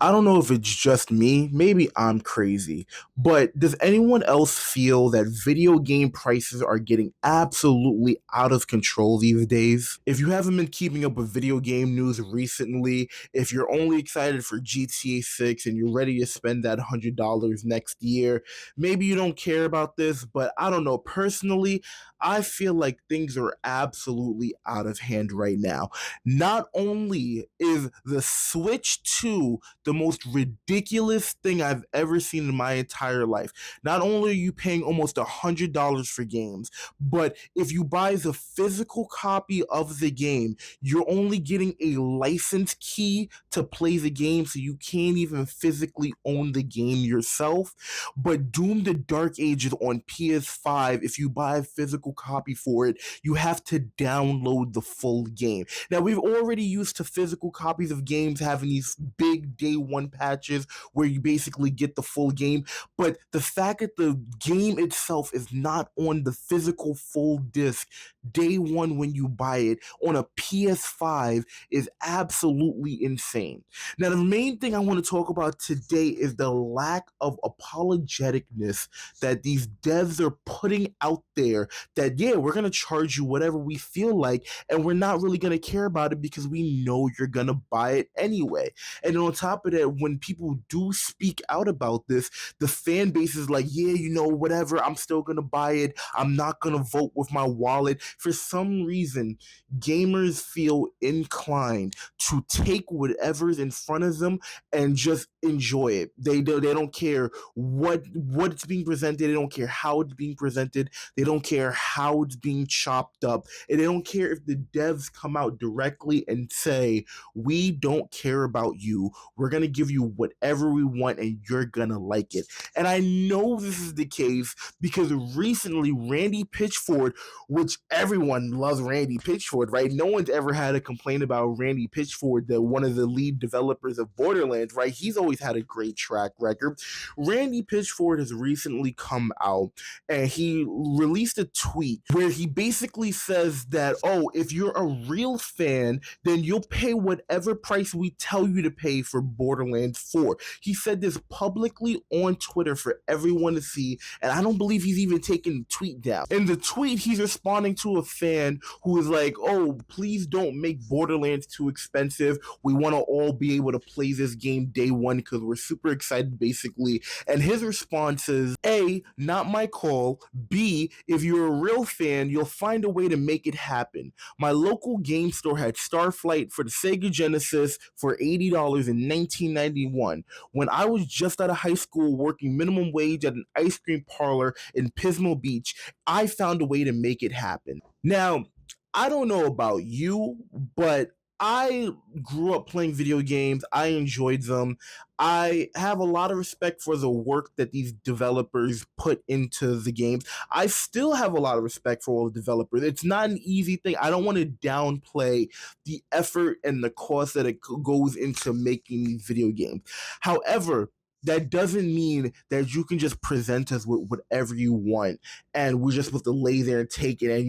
I don't know if it's just me, maybe I'm crazy, but does anyone else feel that video game prices are getting absolutely out of control these days? If you haven't been keeping up with video game news recently, if you're only excited for GTA 6 and you're ready to spend that $100 next year, maybe you don't care about this, but I don't know. Personally, I feel like things are absolutely out of hand right now. Not only is the Switch 2 the most ridiculous thing I've ever seen in my entire life. Not only are you paying almost $100 for games, but if you buy the physical copy of the game, you're only getting a license key to play the game, so you can't even physically own the game yourself. But Doom the Dark Ages on PS5, if you buy a physical copy for it, you have to download the full game. Now, we've already used to physical copies of games having these big day one patches where you basically get the full game, but the fact that the game itself is not on the physical full disc day one when you buy it on a PS5 is absolutely insane. Now, the main thing I want to talk about today is the lack of apologeticness that these devs are putting out there that, yeah, we're going to charge you whatever we feel like, and we're not really going to care about it because we know you're going to buy it anyway. And on top of that, when people do speak out about this, the fan base is like, yeah, whatever, I'm still going to buy it. I'm not going to vote with my wallet. For some reason, gamers feel inclined to take whatever's in front of them and just enjoy it. They don't care what it's being presented. They don't care how it's being presented. They don't care how it's being chopped up. And they don't care if the devs come out directly and say, we don't care about you. We're going to give you whatever we want and you're going to like it. And I know this is the case because recently Randy Pitchford, which everyone loves Randy Pitchford, right? No one's ever had a complaint about Randy Pitchford, the one of the lead developers of Borderlands, right? He's always had a great track record. Randy Pitchford has recently come out and he released a tweet where he basically says that, oh, if you're a real fan, then you'll pay whatever price we tell you to pay for Borderlands 4. He said this publicly on Twitter for everyone to see, and I don't believe he's even taken the tweet down. In the tweet, he's responding to a fan who is like, oh, please don't make Borderlands too expensive. We want to all be able to play this game day one because we're super excited, basically. And his response is, A, not my call. B, if you're a real fan, you'll find a way to make it happen. My local game store had Starflight for the Sega Genesis for $80 in 1991. When I was just out of high school working minimum wage at an ice cream parlor in Pismo Beach, I found a way to make it happen. Now, I don't know about you, but I grew up playing video games. I enjoyed them. I have a lot of respect for the work that these developers put into the games. I still have a lot of respect for all the developers. It's not an easy thing. I don't want to downplay the effort and the cost that it goes into making these video games. However, that doesn't mean that you can just present us with whatever you want and we're just supposed to lay there and take it. And,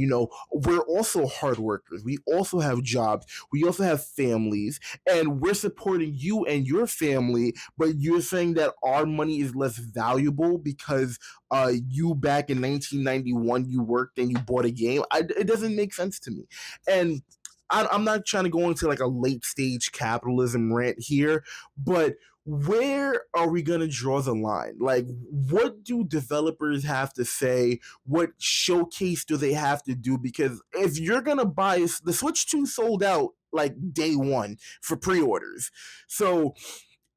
we're also hard workers. We also have jobs. We also have families. And we're supporting you and your family, but you're saying that our money is less valuable because you back in 1991, you worked and you bought a game. It doesn't make sense to me. And I'm not trying to go into like a late stage capitalism rant here, but where are we going to draw the line? Like, what do developers have to say? What showcase do they have to do? Because if you're going to buy the Switch 2 sold out like day one for pre orders. So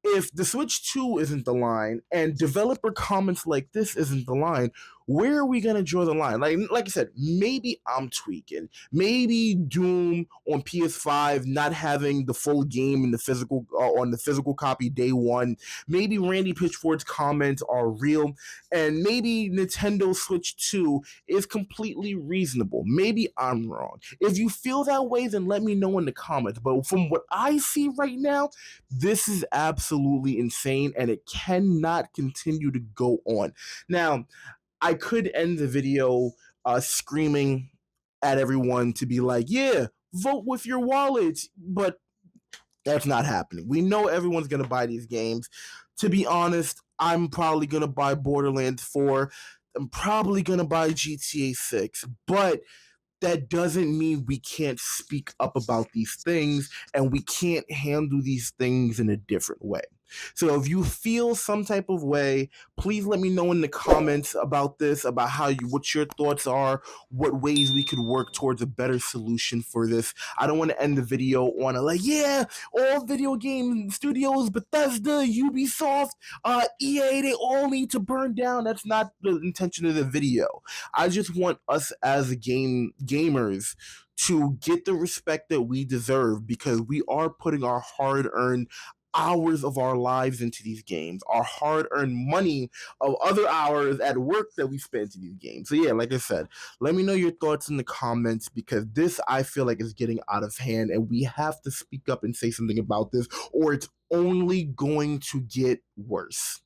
if the Switch 2 isn't the line and developer comments like this isn't the line, where are we gonna draw the line? Like I said, maybe I'm tweaking. Maybe Doom on PS5 not having the full game in the physical on the physical copy day one. Maybe Randy Pitchford's comments are real, and maybe Nintendo Switch 2 is completely reasonable. Maybe I'm wrong. If you feel that way, then let me know in the comments. But from what I see right now, this is absolutely insane and it cannot continue to go on. Now, I could end the video screaming at everyone to be like, yeah, vote with your wallet. But That's not happening. We know everyone's going to buy these games. To be honest, I'm probably going to buy Borderlands 4. I'm probably going to buy GTA 6. But that doesn't mean we can't speak up about these things and we can't handle these things in a different way. So if you feel some type of way, please let me know in the comments about this, about what your thoughts are, what ways we could work towards a better solution for this. I don't want to end the video on a like, yeah, all video game studios, Bethesda, Ubisoft, EA, they all need to burn down. That's not the intention of the video. I just want us as gamers to get the respect that we deserve because we are putting our hard-earned hours of our lives into these games, our hard-earned money of other hours at work that we spend into these games. So yeah, like I said, let me know your thoughts in the comments because this I feel like is getting out of hand and we have to speak up and say something about this or it's only going to get worse.